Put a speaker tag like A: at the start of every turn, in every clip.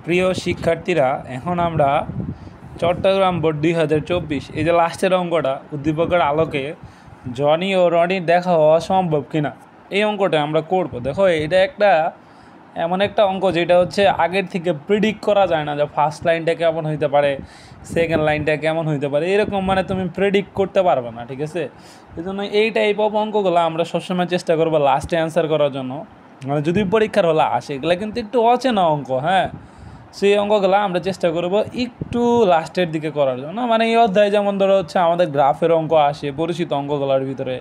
A: প্রিয় শিক্ষার্থীরা, এখন আমরা চট্টগ্রাম বোর্ড 2024 এই যে লাস্টের অঙ্কটা উদ্দীপকের আলোকে জনি ও রনির দেখা হওয়া সম্ভব কিনা এই অঙ্কটা আমরা করব। দেখো, এটা একটা এমন একটা অঙ্ক যেটা হচ্ছে আগের থেকে প্রিডিক্ট করা যায় না যে ফার্স্ট লাইনটা কেমন হইতে পারে, সেকেন্ড লাইনটা কেমন হইতে পারে, এরকম মানে তুমি প্রেডিক্ট করতে পারবে না। ঠিক আছে, এই জন্য এই টাইপ অফ অঙ্কগুলো আমরা সবসময় চেষ্টা করবো লাস্টে অ্যান্সার করার জন্য। মানে যদি পরীক্ষার হলে আসে, এগুলো কিন্তু একটু অচেনা অঙ্ক, হ্যাঁ, সেই অঙ্কগুলো আমরা চেষ্টা করব একটু লাস্টের দিকে করার জন্য। মানে এই অধ্যায় যেমন ধরো হচ্ছে আমাদের গ্রাফের অঙ্ক আসে পরিচিত অঙ্কগুলোর ভিতরে,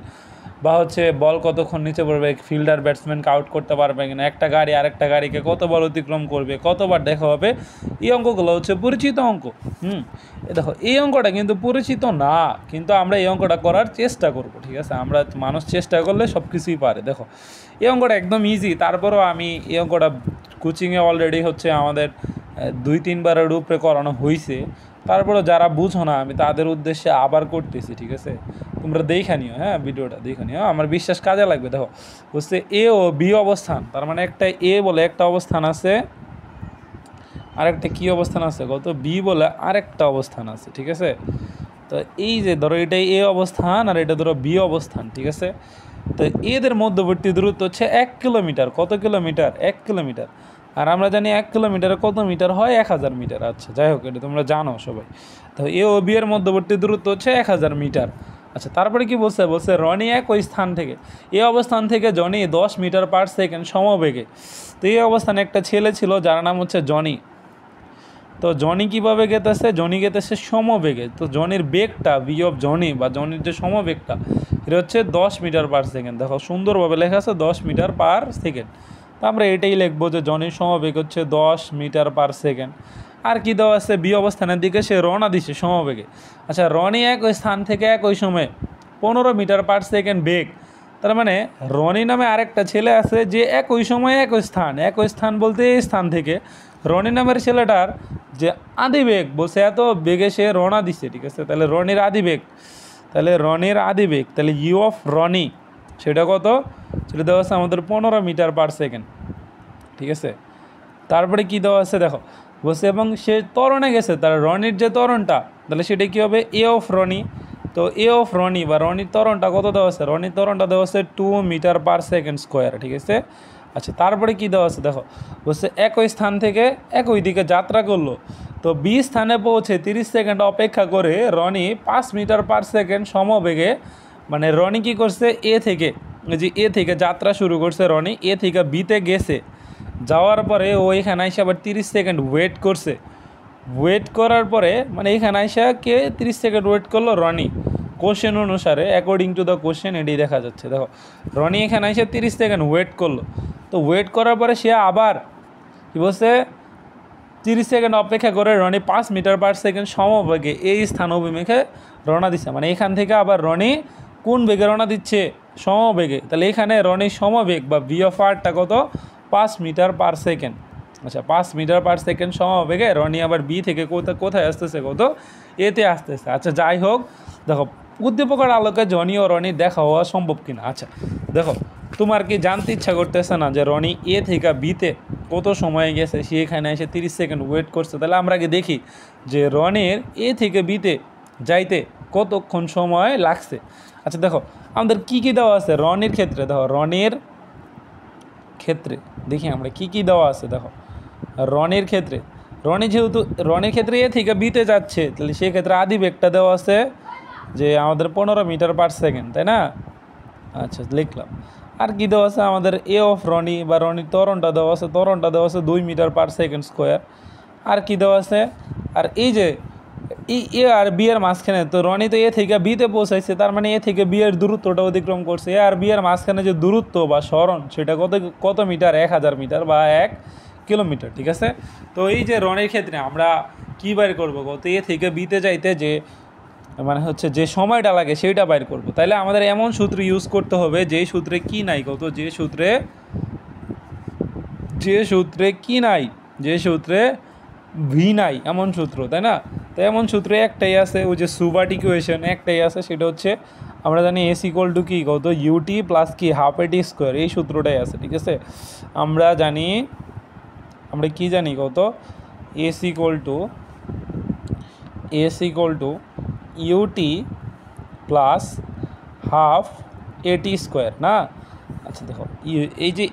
A: বা হচ্ছে বল কতক্ষণ নিচে পড়বে, ফিল্ডার ব্যাটসম্যান আউট করতে পারবে কিনা, একটা গাড়ি আরেকটা গাড়িকে কত বল অতিক্রম করবে, কতবার দেখা হবে, এই অঙ্কগুলো হচ্ছে পরিচিত অঙ্ক। দেখো, এই অঙ্কটা কিন্তু পরিচিত না, কিন্তু আমরা এই অঙ্কটা করার চেষ্টা করব। ঠিক আছে, আমরা মানুষ চেষ্টা করলে সব কিছুই পারে। দেখো, এই অঙ্কটা একদম ইজি, তারপরেও আমি এই অঙ্কটা কোচিংয়ে অলরেডি হচ্ছে আমাদের 2-3 বারের উপরে করানো হয়েছে, তারপরে যারা বুঝো না আমি তাদের উদ্দেশ্যে আবার করতেছি। ঠিক আছে, তোমরা দেখে নিও, হ্যাঁ, ভিডিওটা দেখে নিও, আমার বিশ্বাস কাজে লাগবে। দেখো, বুঝতে এ ও বি অবস্থান, তার মানে একটা এ বলে একটা অবস্থান আছে, আরেকটা কি অবস্থান আছে কত, বি বলে আরেকটা অবস্থান আছে। ঠিক আছে, তো এই যে ধরো এটাই এ অবস্থান আর এটা ধরো বি অবস্থান। ঠিক আছে, তো এদের মধ্যবর্তী দূরত্ব হচ্ছে 1 কিলোমিটার। কত কিলোমিটার? 1 কিলোমিটার। আর আমরা জানি 1 কিলোমিটারে কত মিটার হয়? 1000 মিটার। আচ্ছা, যাই হোক, এটা তোমরা জানো সবাই। তো এ ও বি এর মধ্যবর্তী দূরত্ব হচ্ছে 1000 মিটার। আচ্ছা, তারপরে কি বলছে? বলছে রনি ওই স্থান থেকে, এই অবস্থান থেকে জনি 10 মিটার পার সেকেন্ড সমবেগে। তো এই অবস্থানে একটা ছেলে ছিল যার নাম হচ্ছে জনি। তো জনি কীভাবে গেতেছে? জনি গেতেছে সমবেগে। তো জনির বেগটা, ভি অফ জনি বা জনির যে সমবেগটা, এটা হচ্ছে 10 মিটার পার সেকেন্ড। দেখো, সুন্দরভাবে লেখা আছে 10 মিটার পার সেকেন্ড। তো আমরা এটাই লিখবো যে জনির সমবেগ হচ্ছে 10 মিটার পার সেকেন্ড। আর কি দেওয়া আছে? বি অবস্থানের দিকে সে রওনা দিছে সমবেগে। আচ্ছা, রনি ওই স্থান থেকে ওই সময় 15 মিটার পার সেকেন্ড বেগ। তার মানে রনি নামে আরেকটা ছেলে আছে যে একই সময় একই স্থান বলতে এই স্থান থেকে রনি নামের ছেলেটার যে আদি বেগ, বলছে এত বেগে সে রওনা দিচ্ছে। ঠিক আছে, তাহলে রনির আদি বেগ, তাহলে ইউ অফ রনি সেটা কত? সেটা দেওয়া আছে আমাদের 15 মিটার পার সেকেন্ড। ঠিক আছে, তারপরে কি দেওয়া আছে দেখো, বলছে এবং সে ত্বরণে গেছে, তার রনির যে ত্বরণটা, তাহলে সেটা কী হবে? এ অফ রনি। তো এ অফ রনি বা রনির ত্বরণটা কত দেওয়া আছে? রনির ত্বরণটা দেওয়া আছে 2 মিটার পার সেকেন্ড স্কোয়ার। ঠিক আছে, আচ্ছা, তারপরে কি দেওয়া আছে দেখো, বলছে একই স্থান থেকে একই দিকে যাত্রা করলো। তো বি স্থানে পৌঁছে 30 সেকেন্ড অপেক্ষা করে রনি 5 মিটার পার সেকেন্ড সমবেগে, মানে রনি কী করছে? এ থেকে যাত্রা শুরু করছে। রনি এ থেকে বিতে গেছে, যাওয়ার পরে ও এখানে এসে আবার 30 সেকেন্ড ওয়েট করার পরে, মানে এখানে এসে কে 30 সেকেন্ড ওয়েট করলো? রনি। কোশ্চেন অনুসারে, অ্যাকর্ডিং টু দ্য কোশ্চেন এটাই দেখা যাচ্ছে। দেখো, রনি এখানে এসে 30 সেকেন্ড ওয়েট করলো। তো ওয়েট করার পরে সে আবার কী বলছে? 30 সেকেন্ড অপেক্ষা করে রনি 5 মিটার পার সেকেন্ড সমবেগে এই স্থান অভিমুখে রওনা দিচ্ছে। মানে এখান থেকে আবার রনি কোন বেগে রওনা দিচ্ছে? সমবেগে। তাহলে এখানে রনির সমবেগ বা ভি অফ আরটা কত? 5 মিটার পার সেকেন্ড। আচ্ছা, 5 মিটার পার সেকেন্ড সমবেগে রনি আবার বি থেকে কোথায় আসতেছে? কত? এতে আসতেছে। আচ্ছা, যাই হোক, দেখো, উদ্দীপকের আলোকে জনি ও রনির দেখা হওয়া সম্ভব কিনা। আচ্ছা, দেখো, তোমার কি জানতে ইচ্ছা করতেছে না যে রনি এ থেকে বিতে কত সময় গেছে? সে এখানে এসে 30 সেকেন্ড ওয়েট করছে। তাহলে আমরা আগে দেখি যে রনির এ থেকে বিতে যাইতে কতক্ষণ সময় লাগছে। আচ্ছা, দেখো, আমাদের কী কী দেওয়া আছে রনির ক্ষেত্রে। দেখো, রনির ক্ষেত্রে দেখি আমরা কী কী দেওয়া আছে। দেখো, রনির ক্ষেত্রে যেহেতু রনির ক্ষেত্রে এ থেকে বিতে যাচ্ছে, তাহলে সেক্ষেত্রে আদি বেগটা দেওয়া আছে যে আমাদের 15 মিটার পার সেকেন্ড, তাই না? আচ্ছা, লিখলাম। আর কি দেওয়া আছে? আমাদের এ অফ রনি বা রনির ত্বরণটা দেওয়া আছে 2 মিটার পার সেকেন্ড স্কোয়ার। আর কি দেওয়া আছে? আর এই যে এ আর বি এর মাঝখানে, তো রনি তো এ থেকে বিতে পৌঁছাইছে, তার মানে এ থেকে বি এর দূরত্বটা অতিক্রম করছে। এ আর বি এর মাঝখানে যে দূরত্ব বা সরণ, সেটা কত মিটার? 1000 মিটার বা 1 কিলোমিটার। ঠিক আছে, তো এই যে রনির ক্ষেত্রে আমরা কী বাইর করবো? কত এ থেকে বিতে যাইতে যে মানে হচ্ছে যে সময়টা লাগে সেইটা বাইর করব। তাইলে আমাদের এমন সূত্র ইউজ করতে হবে যেই সূত্রে কি নাই? কত? যে সূত্রে কি নাই? যে সূত্রে ভি নাই, এমন সূত্র, তাই না? তো এমন সূত্রে একটাই আছে, ওই যে সুবার্ট ইকুয়েশন একটাই আছে, সেটা হচ্ছে আমরা জানি এস ইকুয়াল টু কি? কত? ইউটি প্লাস কি? Half a t square. এই সূত্রটাই আছে। ঠিক আছে, আমরা কি জানি? কত? S equal to u t plus half a t square না। আচ্ছা দেখো এই যে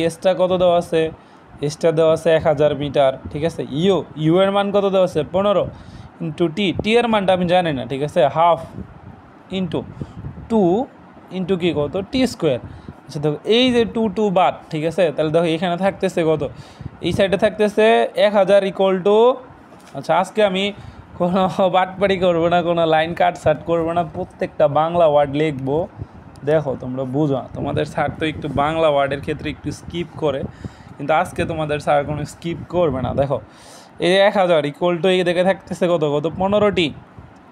A: এসটা কত দেওয়া আছে, এসটা দেওয়া আছে 1000 মিটার, ঠিক আছে। ইউ এর মান কত দেওয়া আছে 15 ইন্টু টি এর মানটা আমি জানি না, ঠিক আছে। হাফ ইন্টু 2 ইন্টু কি কত টি স্কোয়ার। আচ্ছা দেখো এই যে 2 বাদ, ঠিক আছে। তাহলে দেখো এখানে থাকতেছে কত, এই সাইডে থাকতেছে 1000 ইকুয়াল টু, আচ্ছা আজকে আমি কোনো বাটপাড়ি করবো না, কোনো লাইন কাট করবো না, প্রত্যেকটা বাংলা ওয়ার্ড লিখবো। দেখো তোমরা বুঝো, তোমাদের স্যার তো একটু বাংলা ওয়ার্ডের ক্ষেত্রে একটু স্কিপ করে, কিন্তু আজকে তোমাদের স্যার কোনো স্কিপ করবে না। দেখো এই 1000 ইকুয়াল টু এই দেখে থাকতেছে কত 15টি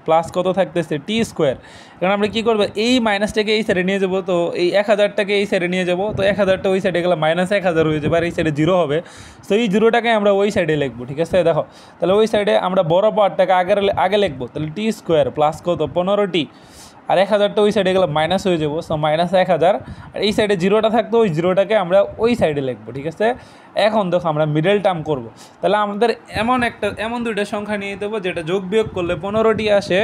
A: প্লাস কত থাকতেছে টি স্কোয়ার। এখন আমরা কী করবো, এই মাইনাসটাকে এই সাইডে নিয়ে যাবো, তো এই 1000টাকে এই সাইডে নিয়ে যাবো, তো 1000টা ওই সাইডে গেলে -1000 হয়ে যাবে, আর এই সাইডে 0 হবে। তো এই 0টাকে আমরা ওই সাইডে লিখবো, ঠিক আছে। দেখো তাহলে ওই সাইডে আমরা বড় পার্টটাকে আগে লিখবো, তাহলে টি স্কোয়ার প্লাস কত 15টি, আর 1000টা ওই সাইডে গেলে মাইনাস হয়ে যাবো, সো -1000, আর এই সাইডে 0টা থাকতো, ওই 0টাকে আমরা ওই সাইডে লিখবো, ঠিক আছে। এখন দেখো আমরা মিডল টার্ম করবো, তাহলে আমাদের এমন দুইটা সংখ্যা নিয়ে দেবো যেটা যোগ বিয়োগ করলে 15টি আসে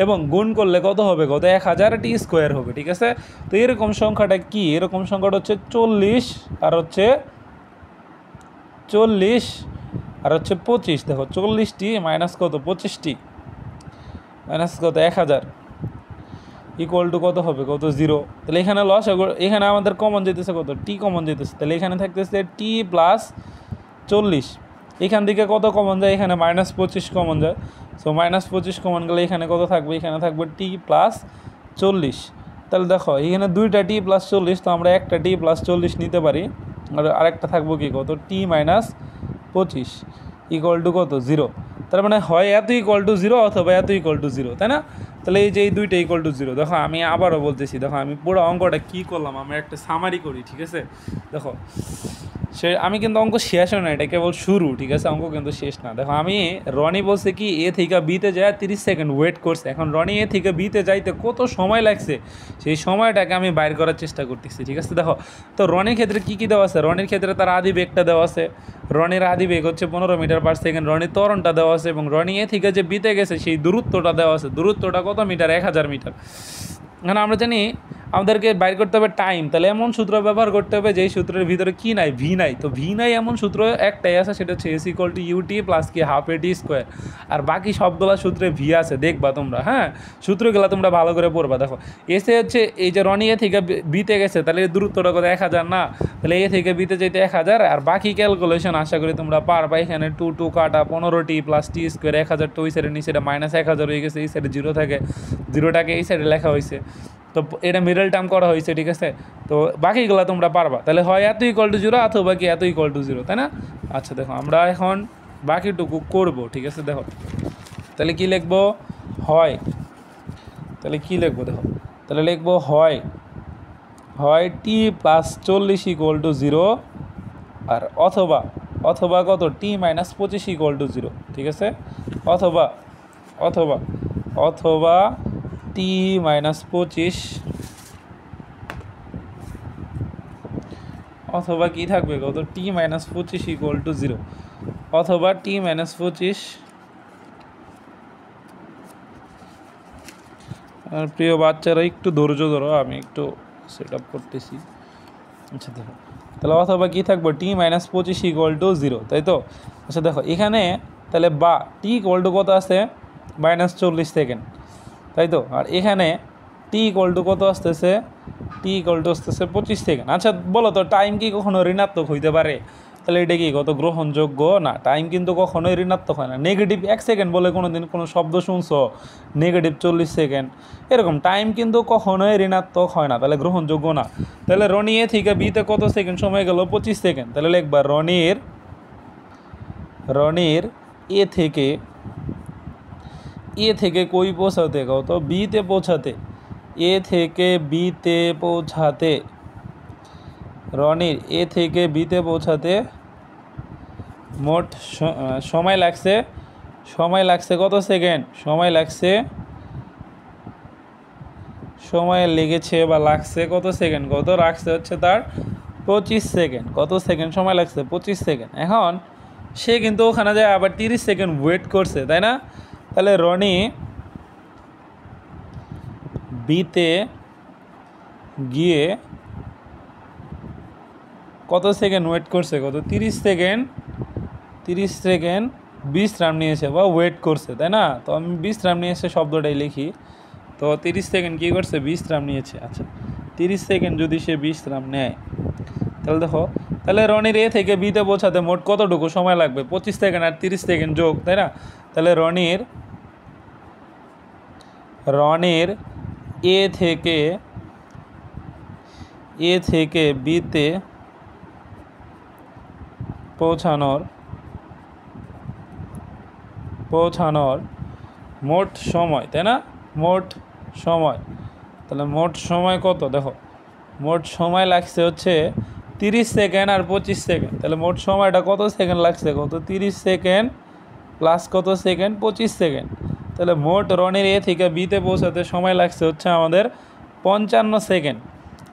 A: এবং গুণ করলে কত হবে, কত 1000টি স্কোয়ার হবে, ঠিক আছে। তো এরকম সংখ্যাটা কি, এরকম সংখ্যাটা হচ্ছে 40 আর হচ্ছে 25। দেখো 40টি মাইনাস কত 25টি মাইনাস কত 1000 ইকুয়াল টু কত হবে, কত 0। তাহলে এখানে লস, এখানে আমাদের কমন যেতেছে কত টি কমন যেতেছে, তাহলে এখানে থাকতেছে টি প্লাস 40। এখান থেকে কত কমন যায়, এখানে -25 কমন যায়, সো -25 কমন গেলে এখানে কত থাকবে, এখানে থাকবে টি প্লাস 40। তাহলে দেখো এখানে দুইটা টি প্লাস 40, তো আমরা একটা টি প্লাস 40 নিতে পারি, আর আরেকটা থাকবো কি কত টি -25 ইকুয়াল টু কত 0। তার মানে হয় এত ইকুয়াল টু 0 অথবা এত ইকুয়াল টু 0, তাই না। তাহলে এই যে এই দুইটা ইকুয়াল টু 0। দেখো আমি আবারও বলতেছি, দেখো আমি পুরো অঙ্কটা কী করলাম, আমি একটা সামারি করি, ঠিক আছে। দেখো আমি কিন্তু অঙ্ক শেষ হয় না, এটা কেবল শুরু, ঠিক আছে, অঙ্ক কিন্তু শেষ না। দেখো আমি রনি বলছে কি এ থেকে বিতে যায় 30 সেকেন্ড ওয়েট করছে, এখন রনি এ থেকে বিতে যাইতে কত সময় লাগছে সেই সময়টাকে আমি বাইর করার চেষ্টা করতেছি, ঠিক আছে। দেখো তো রনির ক্ষেত্রে কী দেওয়া আছে, রনির ক্ষেত্রে তার আদি বেগটা দেওয়া আছে, রনির আদি বেগ হচ্ছে 15 মিটার পার সেকেন্ড, রনির ত্বরণটা দেওয়া আছে, এবং রনি এ থেকে যে বিতে গেছে সেই দূরত্বটা দেওয়া আছে, দূরত্বটা কত মিটার 1000 মিটার। এখন আমরা জানি আমাদেরকে বাইর করতে হবে টাইম, তাহলে এমন সূত্র ব্যবহার করতে হবে যেই সূত্রের ভিতরে কি নাই, ভি নাই। তো ভি নাই এমন সূত্র একটাই আছে, সেটা হচ্ছে s equal to u t plus কি হাফ এটি স্কোয়ার, আর বাকি সবগুলো সূত্রে ভি আছে, দেখবা তোমরা, হ্যাঁ সূত্রগুলো তোমরা ভালো করে পড়বা। দেখো এসে হচ্ছে এই যে রনি এ থেকে বিতে গেছে, তাহলে এই দূরত্বটা কত 1000 না, তাহলে এ থেকে বিতে যেতে 1000, আর বাকি ক্যালকুলেশন আশা করি তোমরা পারবা। এখানে 2 কাটা 15টি প্লাস টি স্কোয়ার, 1000 তো ওই সাইডে নিচে -1000 হয়ে গেছে, এই সাইডে 0 থাকে, 0টাকে এই সাইডে লেখা হয়েছে, তো এটা মিডল টার্ম করা হয়েছে, ঠিক আছে। তো বাকিগুলো তোমরা পারবা, তাহলে হয় এত ইকুয়াল টু 0 অথবা কি এত ইকুয়াল টু 0, তাই না। আচ্ছা দেখো আমরা এখন বাকিটুকু করব, ঠিক আছে। দেখো তাহলে কি লিখবো, হয়, তাহলে কি লিখবো, দেখো তাহলে লিখবো হয় টি প্লাস 40 ইকুয়াল টু 0, আর অথবা কত টি -25 ইকুয়াল টু 0, ঠিক আছে। অথবা টি -25, অথবা কি থাকবে কত টি -25 ইকুয়াল টু 0, অথবা টি -25। আর প্রিয় বাচ্চারা একটু ধৈর্য ধরো, আমি একটু সেট আপ করতেছি। আচ্ছা দেখো তাহলে অথবা কি থাকবে টি -25 ইকুয়াল টু 0, তাই তো। আচ্ছা দেখো এখানে তাহলে বা টি ইকুয়াল টু কত আছে -40 সেকেন্ড, তাই তো। আর এখানে টি ইকুয়াল টু কত আসতেছে, টি ইকুয়াল টু আসতেছে 25 সেকেন্ড। আচ্ছা বলো তো টাইম কি কখনো ঋণাত্মক হইতে পারে, তাহলে এটা কি কত গ্রহণযোগ্য না। টাইম কিন্তু কখনোই ঋণাত্মক হয় না। নেগেটিভ 1 সেকেন্ড বলে কোনো দিন কোনো শব্দ শুনছো, নেগেটিভ 40 সেকেন্ড, এরকম টাইম কিন্তু কখনোই ঋণাত্মক হয় না, তাহলে গ্রহণযোগ্য না। তাহলে রনি এ থেকে বিতে কত সেকেন্ড সময় গেল 25 সেকেন্ড, তাহলে লিখবা রনির এ থেকে কই পৌঁছাতে, কত বিতে পৌঁছাতে, এ থেকে বিতে পৌঁছাতে, রনির এ থেকে বিতে পৌঁছাতে মোট সময় লাগছে কত সেকেন্ড, সময় লেগেছে বা লাগছে কত সেকেন্ড, কত রাখছে হচ্ছে তার 25 সেকেন্ড। কত সেকেন্ড সময় লাগছে 25 সেকেন্ড। এখন সে কিন্তু ওখানে যায় আবার 30 সেকেন্ড ওয়েট করছে, তাই না? তাহলে রনি বিতে গিয়ে কত সেকেন্ড ওয়েট করছে? কত? 30 সেকেন্ড। 30 সেকেন্ড বিশ্রাম নিয়েছে বা ওয়েট করছে, তাই না? তো আমি বিশ্রাম নিয়েছে শব্দটাই লিখি। তো 30 সেকেন্ড কী করছে? বিশ্রাম নিয়েছে। আচ্ছা, 30 সেকেন্ড যদি সে বিশ্রাম নেয়, তাহলে দেখো, তাহলে রনির এ থেকে বিতে পৌঁছাতে মোট কতটুকু সময় লাগবে? 25 সেকেন্ড আর 30 সেকেন্ড যোগ, তাই না? তাহলে রনির এ থেকে বিতে পৌঁছানোর মোট সময়, তাই না? মোট সময়, তাহলে মোট সময় কত? দেখো, মোট সময় লাগছে হচ্ছে 30 সেকেন্ড আর 25 সেকেন্ড। তাহলে মোট সময়টা কত সেকেন্ড লাগছে? কত? 30 সেকেন্ড প্লাস কত সেকেন্ড? 25 সেকেন্ড। তাহলে মোট রনির এ থেকে বিতে পৌঁছাতে সময় লাগছে হচ্ছে আমাদের 55 সেকেন্ড।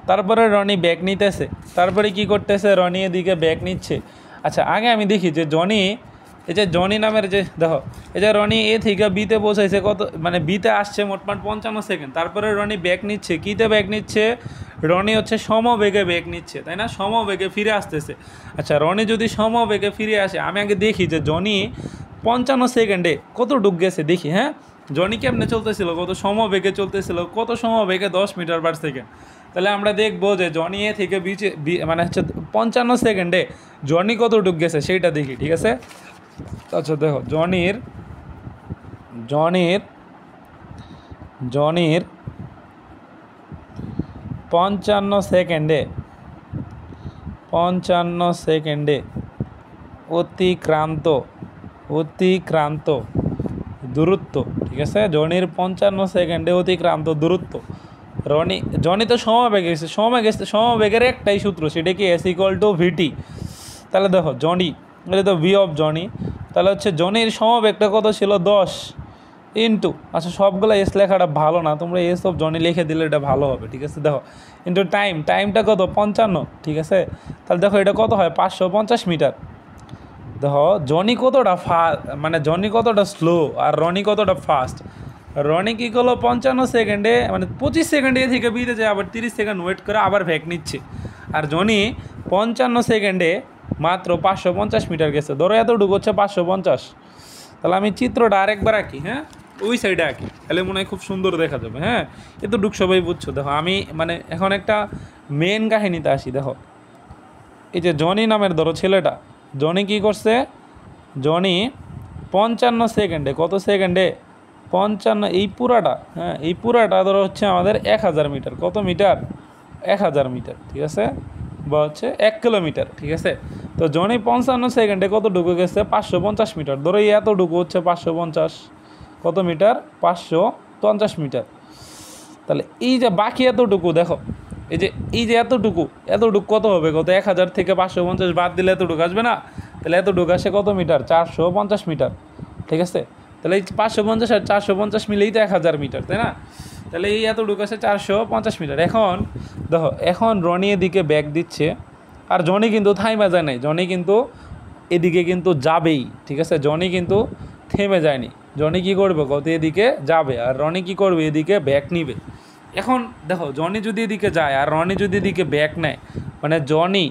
A: তারপরে রনি ব্যাক নিতেছে, তারপরে কি করতেছে? রনি এদিকে ব্যাক নিচ্ছে। আচ্ছা, আগে আমি দেখি যে জনি নামের যে, দেখো, এই যে রনি এ থেকে বিতে পৌঁছাইছে কত, মানে বিতে আসছে মোটমাট 55 সেকেন্ড। তারপরে রনি ব্যাক নিচ্ছে, কীতে ব্যাক নিচ্ছে? রনি হচ্ছে সমবেগে ব্যাক নিচ্ছে, তাই না? সমবেগে ফিরে আসতেছে। আচ্ছা, রনি যদি সমবেগে ফিরে আসে, আমি আগে দেখি যে জনি 55 সেকেন্ডে কত ডুব গেছে দেখি। হ্যাঁ, জনি কেমনে চলতেছিল? কত সমবেগে চলতেছিল? কত সমবেগে? 10 মিটার পার সেকেন্ড। তাহলে আমরা দেখবো যে জনি এ থেকে মানে হচ্ছে 55 সেকেন্ডে জনি কত ডুব গেছে সেইটা দেখি, ঠিক আছে? আচ্ছা, দেখো, জনির 55 সেকেন্ডে অতিক্রান্ত দূরত্ব, ঠিক আছে? জনির 55 সেকেন্ডে অতিক্রান্ত দূরত্ব। জনি তো সমবেগের একটাই সূত্র, সেটা কি? S=VT। তাহলে দেখো, জনি, এটা তো ভি অফ জনি, তাহলে হচ্ছে জনির সমবেগটা কত ছিল? 10 ইন্টু, আচ্ছা সবগুলো এস লেখাটা ভালো না, তোমরা এস অফ জনি লিখে দিলে এটা ভালো হবে, ঠিক আছে? দেখো, ইন্টু টাইমটা কত? 55, ঠিক আছে? তাহলে দেখো এটা কত হয়? 550 মিটার। দেখো, জনি কতটা স্লো আর রনি কতটা ফাস্ট। রনি কী করলো? 55 সেকেন্ডে, মানে 25 সেকেন্ডে এ থেকে বিতে যায়, আবার 30 সেকেন্ড ওয়েট করে আবার ভ্যাক নিচ্ছে। আর জনি 55 সেকেন্ডে মাত্র 550 মিটার গেছে। ধরো এতটুকু হচ্ছে 550। তাহলে আমি চিত্রটা আরেকবার আঁকি, হ্যাঁ, ওই সাইডে আঁকি, তাহলে মনে হয় খুব সুন্দর দেখা যাবে। হ্যাঁ, এতটুকু সবাই বুঝছো। দেখো, আমি মানে এখন একটা মেন কাহিনীতে আসি। দেখো, এই যে জনি নামের ধরো ছেলেটা, জনি কী করছে? জনি 55 সেকেন্ডে, কত সেকেন্ডে? 55, এই পুরাটা, হ্যাঁ, এই পুরাটা ধরো হচ্ছে আমাদের 1000 মিটার। কত মিটার? 1000 মিটার, ঠিক আছে? বা হচ্ছে 1 কিলোমিটার, ঠিক আছে? তো জনি 55 সেকেন্ডে কতটুকু গেছে? 550 মিটার। ধরো এই এতটুকু হচ্ছে 550, কত মিটার? 550 মিটার। তাহলে এই যে বাকি এতটুকু, দেখো, এই যে এতটুকু কত হবে? কত? 1000 থেকে 550 বাদ দিলে এতটুকু আসবে না? তাহলে এতটুকু আসে কত মিটার? 450 মিটার, ঠিক আছে? তাহলে এই 550 আর 450 মিলেই তো 1000 মিটার, তাই না? তাহলে এই এতটুকু আছে 450 মিটার। এখন দেখো, এখন রনি এদিকে ব্যাক দিচ্ছে, আর জনি কিন্তু থাইমা যায় নাই, জনি কিন্তু এদিকে কিন্তু যাবেই, ঠিক আছে? জনি কিন্তু থেমে যায়নি। জনি কী করবে? কত? এদিকে যাবে, আর রনি কী করবে? এদিকে ব্যাক নিবে। এখন দেখো, জনি যদি এদিকে যায় আর রনি যদি এদিকে ব্যাক নেয়, মানে জনি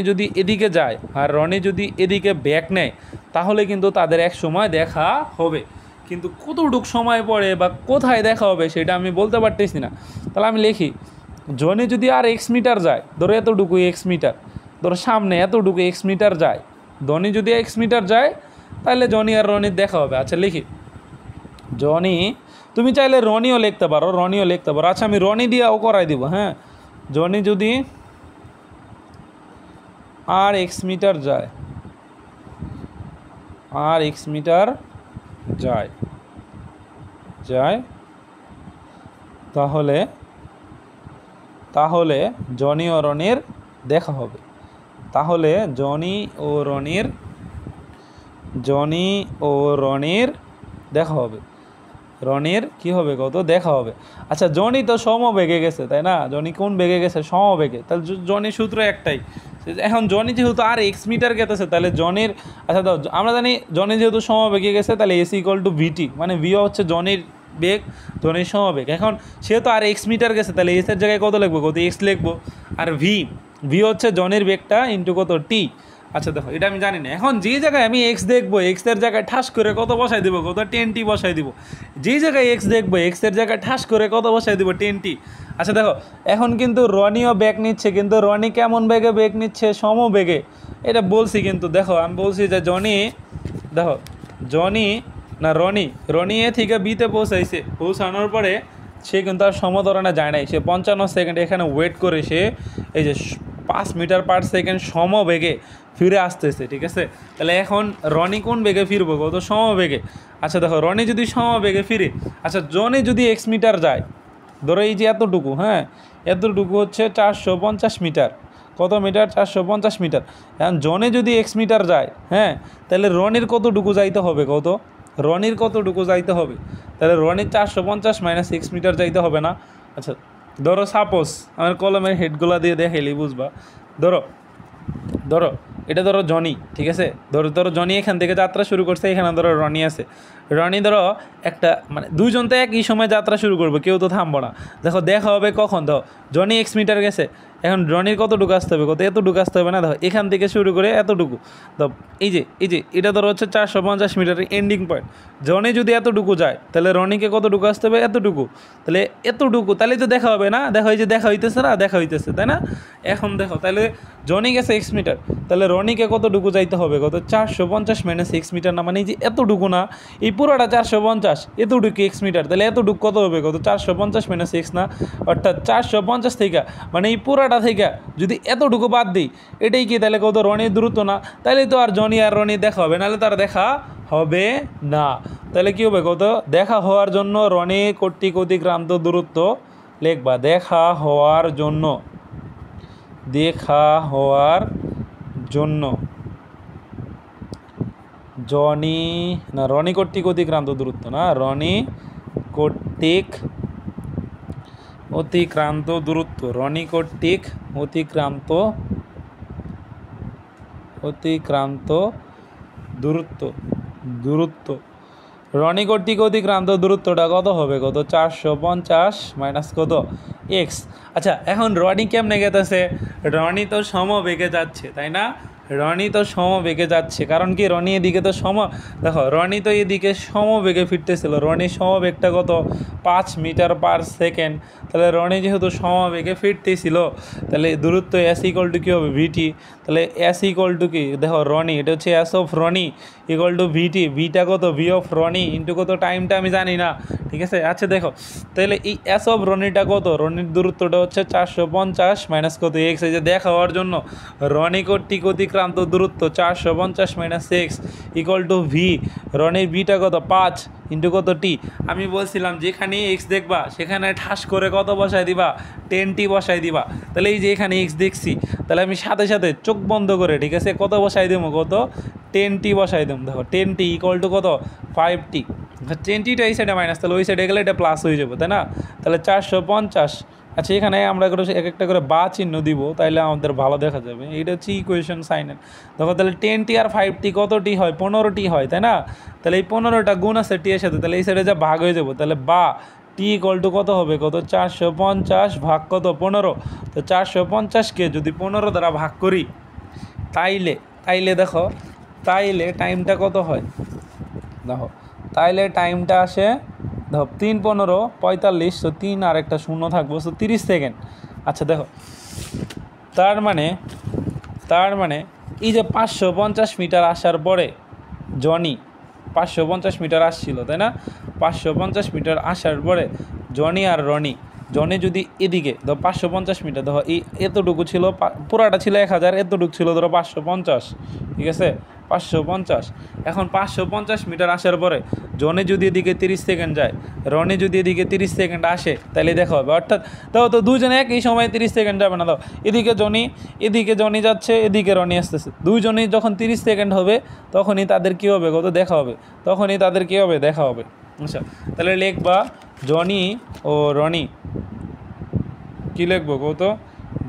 A: যদি এদিকে যায় আর রনি যদি এদিকে ব্যাক নেয়, তাহলে কিন্তু তাদের এক সময় দেখা হবে। কিন্তু কতটুকু সময় পরে বা কোথায় দেখা হবে সেটা আমি বলতে পারতেছি না। তাহলে আমি লিখি, জনি যদি আর এক্স মিটার যায়, ধরো এতটুকু এক্স মিটার, ধরো সামনে এতটুকু এক্স মিটার যায়, জনি যদি এক্স মিটার যায়, তাহলে জনি আর রনির দেখা হবে। আচ্ছা, লিখি জনি, তুমি চাইলে রনিও লিখতে পারো, আচ্ছা আমি রনি দিয়েও করাই দিব। হ্যাঁ, জনি যদি আর এক্স মিটার যায়, তাহলে জনি ও রনির দেখা হবে। তাহলে জনি ও রনির দেখা হবে। রনির কী হবে? কত? দেখা হবে। আচ্ছা, জনি তো সমবেগে গেছে, তাই না? জনি কোন বেগে গেছে? সমবেগে। তাহলে জনি সূত্র একটাই, এখন জনি যেহেতু আর এক্স মিটার গেতেছে তাহলে জনের আচ্ছা দাও আমরা জানি জনি যেহেতু সমবেগে গেছে তাহলে এস ইকুয়াল টু ভিটি, মানে ভি হচ্ছে জনের বেগ, জনের সমবেগ। এখন সেহেতু আর এক্স মিটার গেছে তাহলে এসের জায়গায় কত লিখবো, কত এক্স লিখবো। আর ভি হচ্ছে জনের বেগটা ইন্টু কত টি। আচ্ছা দেখো এটা আমি জানি না। এখন যে জায়গায় আমি এক্স দেখবো এক্সের জায়গায় ঠাস করে কত বসাই দেবো, কত 10t বসাই দিব। যেই জায়গায় এক্স দেখবো এক্সের জায়গায় ঠাস করে কত বসাই দেবো, 10t। আচ্ছা দেখো এখন কিন্তু রনিও বেগ নিচ্ছে, কিন্তু রনি কেমন বেগে বেগ নিচ্ছে, সমবেগে। এটা বলছি কিন্তু দেখো আমি বলছি যে রনি এ থেকে বিতে পৌঁছাইছে, পৌঁছানোর পরে সে কিন্তু আর সমধরণে যায় নাই, সে 55 সেকেন্ড এখানে ওয়েট করে সে এই যে 5 মিটার পার সেকেন্ড সমবেগে ফিরে আসতেছে, ঠিক আছে। তাহলে এখন রনি কোন বেগে ফিরবো, কত সমবেগে। আচ্ছা দেখো রনি যদি সমবেগে ফিরে, আচ্ছা জনি যদি এক্স মিটার যায়, ধরো এই যে এতটুকু, হ্যাঁ এতটুকু হচ্ছে 450 মিটার, কত মিটার, 450 মিটার। এখন জনে যদি এক্স মিটার যায়, হ্যাঁ তাহলে রনির কতটুকু যাইতে হবে, কত রনির কতটুকু যাইতে হবে, তাহলে রনির 450 মাইনাস এক্স মিটার যাইতে হবে না। আচ্ছা ধরো সাপোজ আমার কলমের হেডগুলা দিয়ে দেখাইলি বুঝবা। ধরো এটা ধরো জনি, ঠিক আছে, ধরো জনি এখান থেকে যাত্রা শুরু করছে, এখানে ধরো রনি আছে। রনি ধরো একটা মানে দুইজন তো একই সময় যাত্রা শুরু করবো, কেউ তো থামবো না। দেখো দেখা হবে কখন, ধরো জনি এক্স মিটার গেছে, এখন রনির কতটুকু আসতে হবে, কত এতটুকু আসতে হবে না। দেখো এখান থেকে শুরু করে এতটুকু, তো এই যে এটা ধরো হচ্ছে 450 মিটারের এন্ডিং পয়েন্ট। জনি যদি এতটুকু যায় তাহলে রনিকে কতটুকু আসতে হবে, এতটুকু, তাহলে এতটুকু, তাহলে তো দেখা হবে না। দেখো এই যে দেখা হইতেছে না, দেখা হইতেছে তাই না। এখন দেখো তাহলে জনি গেছে এক্স মিটার, তাহলে রনিকে কতটুকু যাইতে হবে, কত 450 মাইনাস এক্স মিটার, না মানে এই যে এতটুকু না, এই পুরোটা 450, এতটুকু এক্স মিটার, তাহলে এতটুকু কত হবে, কত 450 মাইনাস এক্স না, অর্থাৎ 450 থেকে মানে এই পুরাটা থেকে যদি এতটুকু বাদ দিই, এটাই কি তাহলে কত রনির দূরত্ব না। তাহলে তো আর জনি আর রনি দেখা হবে, নাহলে তার দেখা হবে না। তাহলে কী হবে, কত দেখা হওয়ার জন্য রনি কর্তৃক অতিক্রান্ত দূরত্ব লিখবা, দেখা হওয়ার জন্য জনি না রনি কর্তৃক অতিক্রান্ত দূরত্ব না, রনি কর্তৃক অতিক্রান্ত দূরত্ব, রনি কর্তৃক অতিক্রান্ত দূরত্ব রনি কর্তৃক অতিক্রান্ত দূরত্বটা কত হবে, কত 450 মাইনাস কত এক্স। আচ্ছা এখন রনি কেমনে গেতেছে, রনি তো সমবেগে যাচ্ছে তাই না, রনি তো সমবেগে যাচ্ছে, কারণ কি রনি এদিকে তো দেখো রনি তো এদিকে সমবেগে ফিরতেছিল, রনির সমবেগটা কত 5 মিটার পার সেকেন্ড। তাহলে রনি যেহেতু সমবেগে ফিরতেছিল তাহলে দূরত্ব এস ইকুয়াল টু কী হবে, ভিটি। তাহলে এস ইকুয়াল টু কি, দেখো রনি এটা হচ্ছে S of Roni equal to VT, ভিটা কত ভি অফ রনি ইন্টু কত টাইমটা আমি জানি না, ঠিক আছে। আচ্ছা দেখো তাহলে এই এস অফ রনিটা কত, রনির দূরত্বটা হচ্ছে 450 মাইনাস কত এক্স, এই যে দেখা হওয়ার জন্য রনি কর্তৃক অতিক্রান্ত দূরত্ব 450 minus x equal to V, রনির ভিটা কত 5 ইন্টু কত টি। আমি বলছিলাম যেখানে এক্স দেখবা সেখানে ঠাস করে কত বসাই দিবা, 10t বসাই দিবা। তাহলে এই যে এখানে এক্স দেখছি, তাহলে আমি সাথে সাথে চোখ বন্ধ করে, ঠিক আছে, কত বসাই দেবো, কত 10t বসাই দেবো। দেখো 10t ইকুয়াল টু কত 5t, 10tটা এই সাইডে মাইনাস, তাহলে ওই সাইডে গেলে এটা প্লাস হয়ে যাবে তাই না। তাহলে 450, আচ্ছা এখানে আমরা এক একটা করে বা চিহ্ন দিব, তাইলে আমাদের ভালো দেখা যাবে। এইটা হচ্ছে ইকুয়েশন সাইনের। দেখো তাহলে 10t আর 5t কতটি হয়, 15টি হয় তাই না। তাহলে এই 15টা গুণ আছে টি এর সাথে, তাহলে এই সাইডে যা ভাগ হয়ে যাবো, তাহলে বা টি ইকুয়াল টু কত হবে, কত 450 ভাগ কত 15। তো 450কে যদি 15 দ্বারা ভাগ করি তাইলে দেখো তাইলে টাইমটা কত হয়, দেখো তাইলে টাইমটা আসে, দেখো 3 15 45, তো 3 আর একটা শূন্য থাকবো, তো 30 সেকেন্ড। আচ্ছা দেখো তার মানে এই যে 550 মিটার আসার পরে জনি 550 মিটার আসছিল তাই না, 550 মিটার আসার পরে জনি আর জনি যদি এদিকে ধরো 550 মিটার, দেখো এই এতটুকু ছিল, পুরাটা ছিল 1000, এতটুকু ছিল ধরো 550, ঠিক আছে 550। এখন 550 মিটার আসার পরে জনি যদি এদিকে 30 সেকেন্ড যায়, রনি যদি এদিকে 30 সেকেন্ড আসে, তাহলে দেখা হবে। অর্থাৎ দেখো তো দুজনে একই সময় 30 সেকেন্ড যাবে না, দাও এদিকে জনি যাচ্ছে, এদিকে রনি আসতেছে, দুইজনই যখন 30 সেকেন্ড হবে তখনই তাদের কী হবে, কত দেখা হবে, তখনই তাদের কী হবে, দেখা হবে। আচ্ছা তাহলে লিখবা জনি ও রনি, কী লিখবো কত,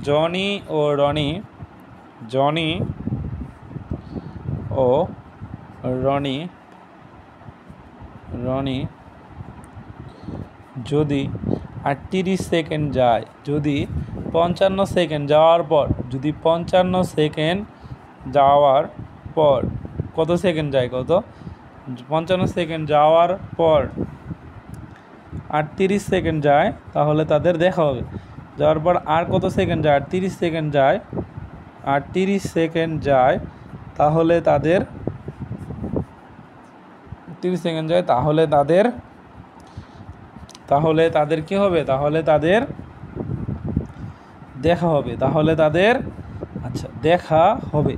A: জনি ও রনি জনি ও রনি যদি 38 সেকেন্ড যায়, যদি 55 সেকেন্ড যাওয়ার পর, যদি 55 সেকেন্ড যাওয়ার পর কত সেকেন্ড যায়, কত 55 সেকেন্ড যাওয়ার পর 38 সেকেন্ড যায়, তাহলে তাদের দেখা হবে। যাওয়ার পর আর কত সেকেন্ড যায়, 38 সেকেন্ড যায়, 38 সেকেন্ড যায়, তাহলে তাদের 30 সেকেন্ড যায়, তাহলে তাদের কি হবে, তাহলে তাদের দেখা হবে, তাহলে তাদের আচ্ছা দেখা হবে।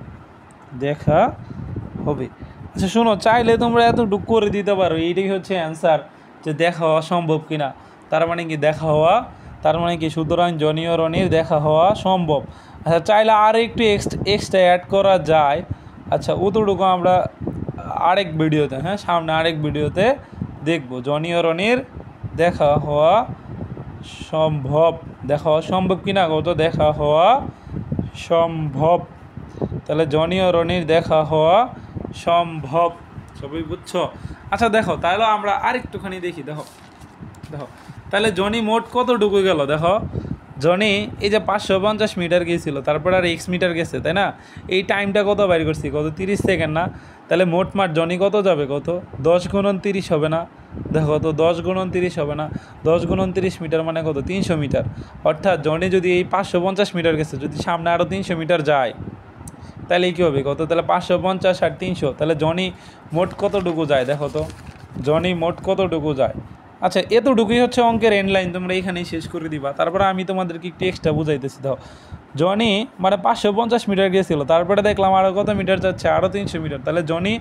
A: আচ্ছা শোনো, চাইলে তোমরা এতটুকু করে দিতে পারো, এইটাই হচ্ছে অ্যান্সার, যে দেখা হওয়া সম্ভব কিনা। তার মানে কি দেখা হওয়া, তার মানে কি সুতরাং জনি ও রনির দেখা হওয়া সম্ভব। আচ্ছা চাইলে আর একটু এক্সট্রা অ্যাড করা যায়। আচ্ছা অতটুকু আমরা আরেক ভিডিওতে, সামনে আরেক ভিডিওতে দেখব। জনি ও রনির দেখা হওয়া সম্ভব কিনা, কত দেখা হওয়া সম্ভব। তাহলে জনি ও রনির দেখা হওয়া সম্ভব, সবই বুঝছো? আচ্ছা দেখো, তাহলে আমরা আরেকটুখানি দেখি। দেখো তাহলে জনি মোট কতটুকু গেল, দেখো জনি এই যে 550 মিটার গিয়েছিল, তারপর আর x মিটার গেছে, তাই না? এই টাইমটা কত বাইর করছি, কত 30 সেকেন্ড না? তাহলে মোট মাঠ জনি কত যাবে, কত 10 গুণন 30 হবে না? দেখো তো 10 গুণন 30 হবে না? 10 গুণন 30 মিটার মানে কত, 300 মিটার। অর্থাৎ জনি যদি এই 550 মিটার গেছে, যদি সামনে আরও 300 মিটার যায়, তাহলে কী হবে, কত, তাহলে 550 আর 300, তাহলে জনি মোট কতটুকু যায়, দেখো তো জনি মোট কতটুকু যায়। আচ্ছা এতটুকুই হচ্ছে অঙ্কের এন্ড লাইন, তোমরা এখানেই শেষ করে দিবা। তারপরে আমি তোমাদেরকে একটু এক্সট্রা বুঝাইতেছি। দাও, জনি মানে 550 মিটার গিয়েছিল, তারপরে দেখলাম আরও কত মিটার যাচ্ছে, আরও 300 মিটার, তাহলে জনি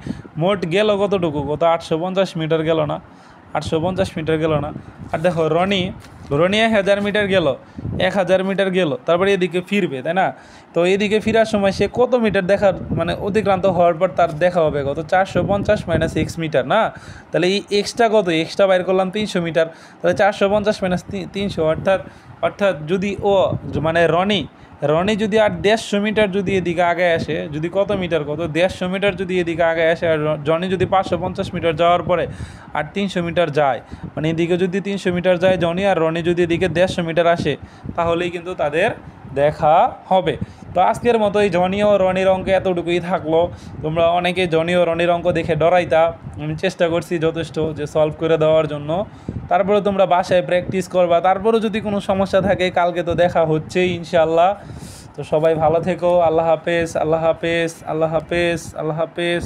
A: মোট গেল কতটুকু, কত 850 মিটার গেল না? 850 মিটার গেল না? আর দেখো রনি 1000 মিটার গেল, 1000 মিটার গেল, তারপরে এদিকে ফিরবে, তাই না? তো এদিকে ফেরার সময় সে কত মিটার দেখার মানে অতিক্রান্ত হওয়ার পর তার দেখা হবে, কত 450 মাইনাস x মিটার না? তাহলে এই এক্সট্রা কত, এক্সট্রা বাইর করলাম 300 মিটার, তাহলে 450 মাইনাস 300, অর্থাৎ যদি ও মানে রনি যদি আর 150 মিটার যদি এদিকে আগে আসে, যদি কত মিটার, কত 150 মিটার যদি এদিকে আগে আসে, আর জনি যদি 550 মিটার যাওয়ার পরে আর 300 মিটার যায়, মানে এদিকে যদি 300 মিটার যায় জনি, আর রনি যদি এদিকে 150 মিটার আসে, তাহলেই কিন্তু তাদের দেখা হবে। তো আজকের মতো এই জনি ও রনির অঙ্ক এতটুকুই থাকলো। তোমরা অনেকে জনি ও রনির অঙ্ক দেখে ডরাইতা, আমি চেষ্টা করছি যথেষ্ট যে সলভ করে দেওয়ার জন্য। তারপরে তোমরা বাসায় প্র্যাকটিস করবা, তারপরেও যদি কোনো সমস্যা থাকে কালকে তো দেখা হচ্ছেই ইনশাআল্লাহ। তো সবাই ভালো থেকো, আল্লাহ হাফেজ।